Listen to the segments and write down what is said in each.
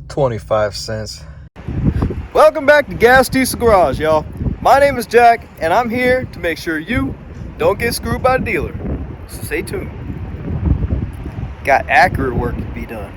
25 cents. Welcome back to Gas Diesel Garage, y'all. My name is Jack, and I'm here to make sure you don't get screwed by the dealer. So stay tuned. Got Acura work to be done.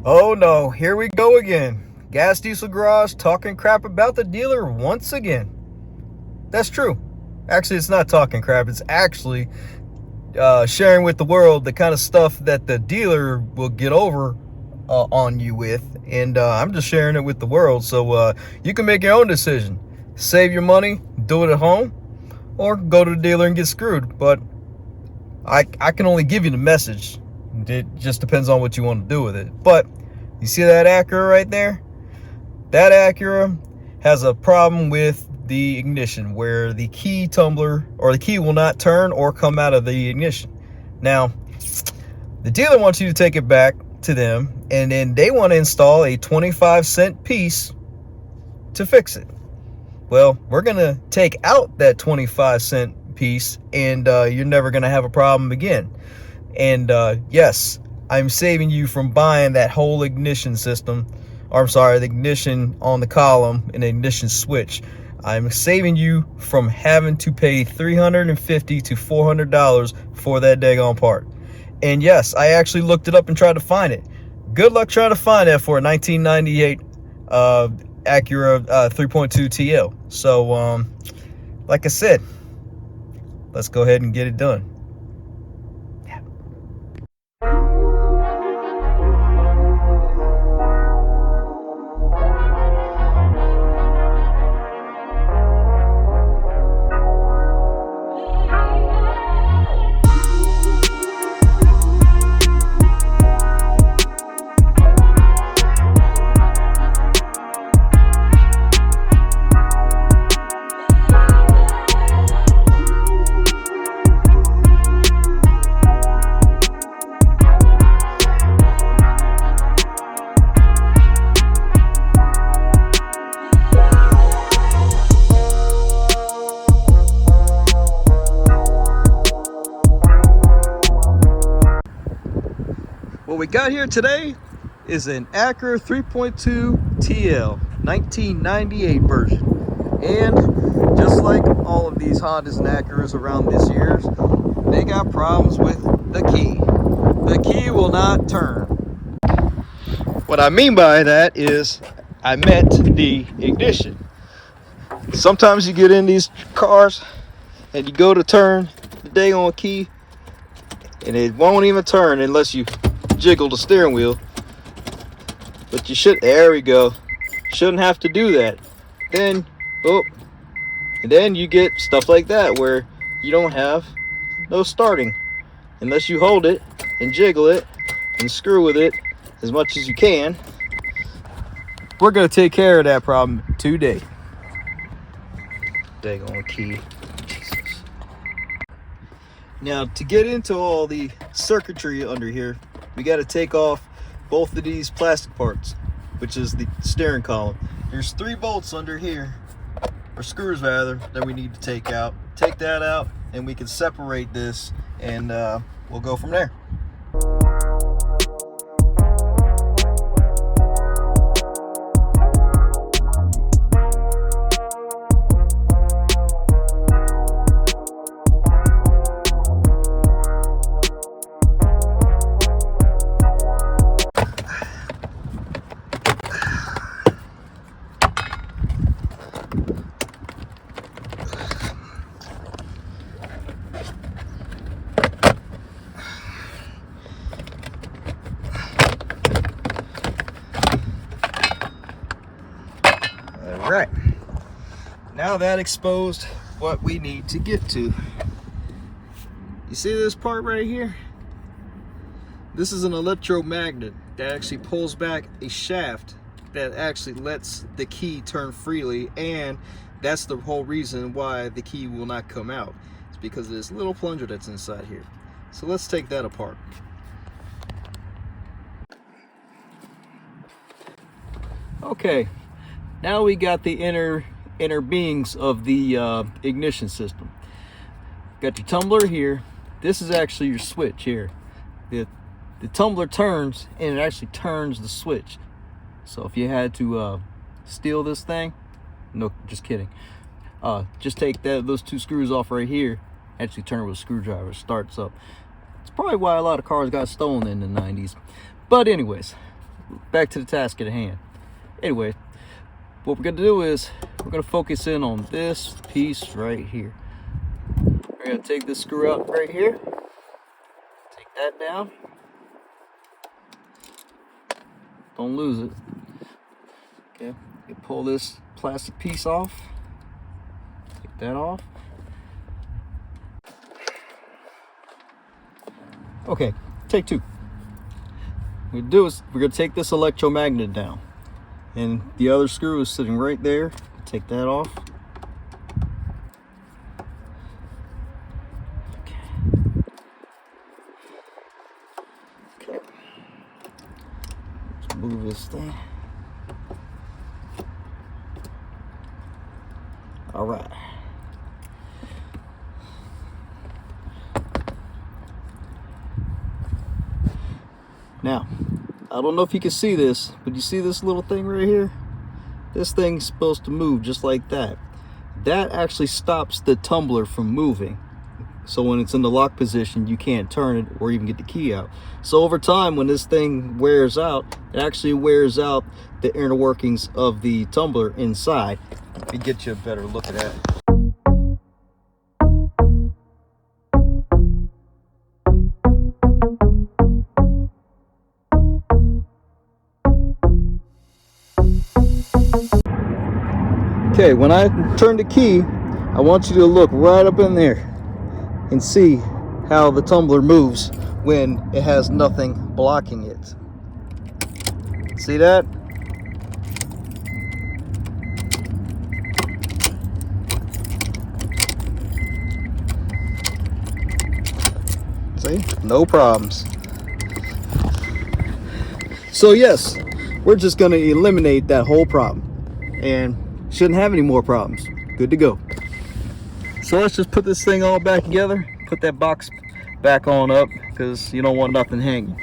Oh no, here we go again. Gas Diesel Garage talking crap about the dealer once again. That's true. Actually, it's not talking crap. It's actually sharing with the world the kind of stuff that the dealer will get over on you with. And I'm just sharing it with the world. So you can make your own decision. Save your money, do it at home, or go to the dealer and get screwed. But I can only give you the message. It just depends on what you want to do with it. But you see that Acura right there? That Acura has a problem with the ignition where the key tumbler or the key will not turn or come out of the ignition. Now, the dealer wants you to take it back to them, and then they want to install a 25-cent piece to fix it. Well, we're going to take out that 25-cent piece, and you're never going to have a problem again. And yes, I'm saving you from buying that whole ignition system, or I'm sorry, the ignition on the column and the ignition switch. I'm saving you from having to pay $350 to $400 for that daggone part. And yes, I actually looked it up and tried to find it. Good luck trying to find that for a 1998 Acura 3.2 TL. So, like I said, let's go ahead and get it done. What we got here today is an Acura 3.2 TL 1998 version, and just like all of these Hondas and Acuras around this year's, they got problems with the key. The key will not turn. What I mean by that is I meant the ignition. Sometimes you get in these cars and you go to turn the daggone key and it won't even turn unless you jiggle the steering wheel. But you should, there we go, shouldn't have to do that. Then and then you get stuff like that where you don't have no starting unless you hold it and jiggle it and screw with it as much as you can. We're going to take care of that problem today. Daggone key. Jesus. Now, to get into all the circuitry under here, we got to take off both of these plastic parts, which is the steering column. There's 3 bolts under here, or screws rather, that we need to take out. Take that out and we can separate this, and we'll go from there. Right. Now that exposed what we need to get to. You see this part right here? This is an electromagnet that actually pulls back a shaft that actually lets the key turn freely, and that's the whole reason why the key will not come out. It's because of this little plunger that's inside here. So let's take that apart. Okay, now we got the inner beings of the ignition system. Got your tumbler here. This is actually your switch here. The tumbler turns, and it actually turns the switch. So if you had to steal this thing, no, just kidding. Just take those two screws off right here. Actually turn it with a screwdriver. Starts up. It's probably why a lot of cars got stolen in the 90s. But anyways, back to the task at hand. Anyway, what we're gonna do is we're gonna focus in on this piece right here. We're gonna take this screw out right here. Take that down. Don't lose it. Okay, you pull this plastic piece off. Take that off. Okay, take two. What we're gonna do is we're gonna take this electromagnet down, and the other screw is sitting right there. Take that off. Okay. Let's move this thing. All right. Now, I don't know if you can see this, but you see this little thing right here? This thing's supposed to move just like that. That actually stops the tumbler from moving. So when it's in the lock position, you can't turn it or even get the key out. So over time, when this thing wears out, it actually wears out the inner workings of the tumbler inside. Let me get you a better look at that. Okay, when I turn the key, I want you to look right up in there and see how the tumbler moves when it has nothing blocking it. See that? See? No problems. So yes, we're just going to eliminate that whole problem and shouldn't have any more problems. Good to go. So let's just put this thing all back together. Put that box back on up because you don't want nothing hanging.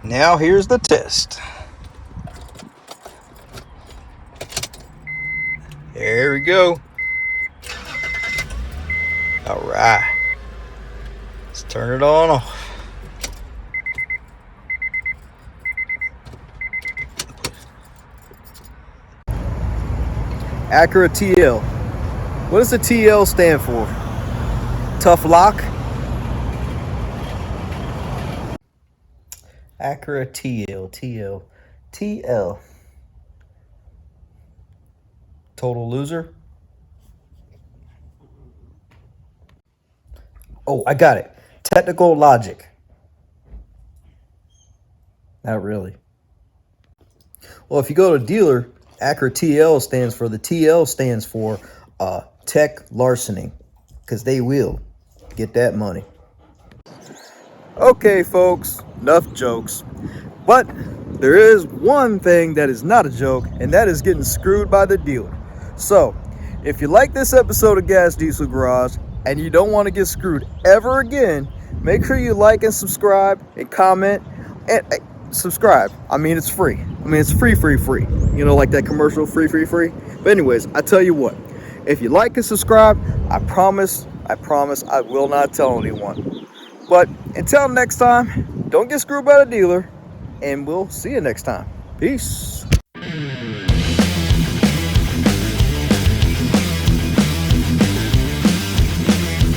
Now here's the test. There we go. All right. Let's turn it on off. Acura TL. What does the TL stand for? Tough lock? Acura TL. Total loser? Oh, I got it. Technical logic. Not really. Well, if you go to a dealer Acura TL stands for, the TL stands for tech larceny, because they will get that money. Okay, folks, enough jokes. But there is one thing that is not a joke, and that is getting screwed by the dealer. So, if you like this episode of Gas Diesel Garage and you don't want to get screwed ever again, make sure you like and subscribe and comment and subscribe. I mean, it's free. I mean, it's free. You know, like that commercial, free. But anyways, I tell you what, if you like and subscribe, I promise I will not tell anyone. But until next time, don't get screwed by the dealer, and we'll see you next time. Peace.